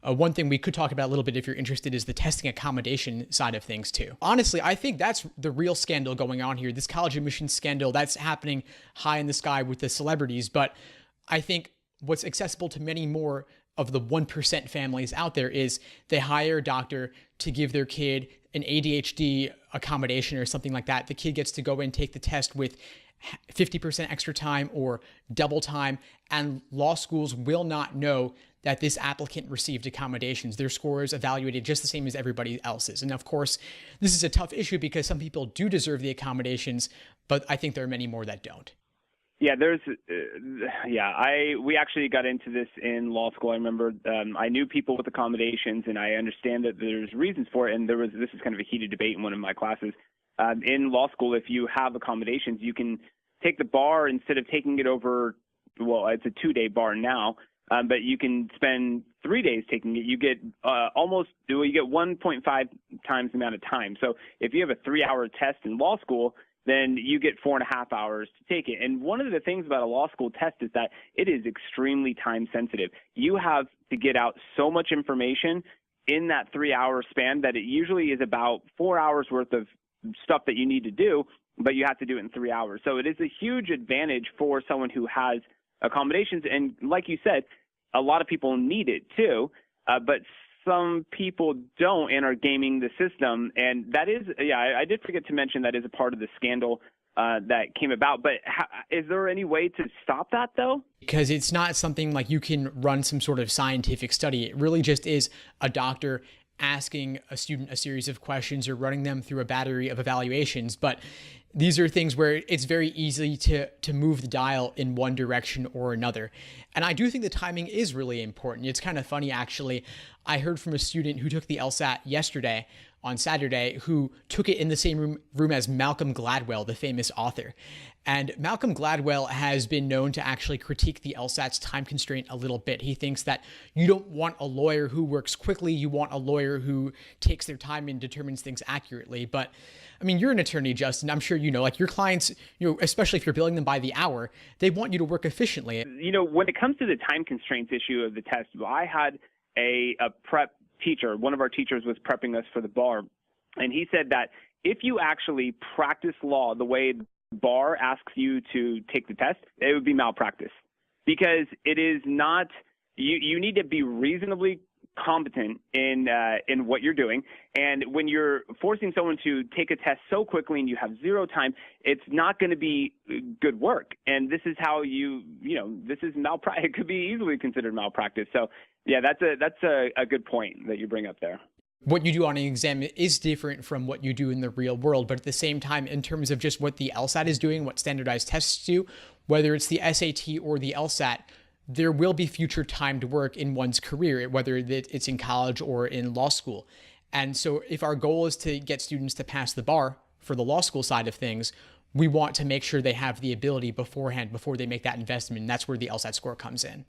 One thing we could talk about a little bit if you're interested is the testing accommodation side of things too. Honestly, I think that's the real scandal going on here. This college admissions scandal that's happening high in the sky with the celebrities. But I think what's accessible to many more of the 1% families out there is they hire a doctor to give their kid an ADHD accommodation or something like that. The kid gets to go in, take the test with 50% extra time or double time, and law schools will not know that this applicant received accommodations. Their score is evaluated just the same as everybody else's. And of course, this is a tough issue because some people do deserve the accommodations, but I think there are many more that don't. Yeah, we actually got into this in law school. I remember I knew people with accommodations, and I understand that there's reasons for it. And this is kind of a heated debate in one of my classes. In law school, if you have accommodations, you can take the bar instead of taking it over. Well, it's a 2-day bar now, but you can spend 3 days taking it. You get you get 1.5 times the amount of time. So if you have a 3-hour test in law school, then you get 4.5 hours to take it. And one of the things about a law school test is that it is extremely time sensitive. You have to get out so much information in that 3-hour span that it usually is about 4 hours worth of stuff that you need to do, but you have to do it in 3 hours. So it is a huge advantage for someone who has accommodations. And like you said, a lot of people need it too, but some people don't and are gaming the system. And that is, I did forget to mention that is a part of the scandal that came about. But is there any way to stop that though? Because it's not something like you can run some sort of scientific study. It really just is a doctor asking a student a series of questions or running them through a battery of evaluations. But these are things where it's very easy to move the dial in one direction or another. And I do think the timing is really important. It's kind of funny, actually. I heard from a student who took the LSAT yesterday on Saturday, who took it in the same room as Malcolm Gladwell, the famous author. And Malcolm Gladwell has been known to actually critique the LSAT's time constraint a little bit. He thinks that you don't want a lawyer who works quickly. You want a lawyer who takes their time and determines things accurately. But I mean, you're an attorney, Justin. I'm sure you know, like your clients, especially if you're billing them by the hour, they want you to work efficiently. When it comes to the time constraints issue of the test, I had a prep teacher. One of our teachers was prepping us for the bar, and he said that if you actually practice law the way the bar asks you to take the test, it would be malpractice, because it is not. You need to be reasonably competent in what you're doing, and when you're forcing someone to take a test so quickly and you have zero time, it's not going to be good work. And this is how this is malpractice. It could be easily considered malpractice. So yeah, that's a good point that you bring up there. What you do on an exam is different from what you do in the real world, but at the same time, in terms of just what the LSAT is doing, what standardized tests do, whether it's the SAT or the LSAT, there will be future timed work in one's career, whether it's in college or in law school. And so if our goal is to get students to pass the bar for the law school side of things, we want to make sure they have the ability beforehand, before they make that investment. And that's where the LSAT score comes in.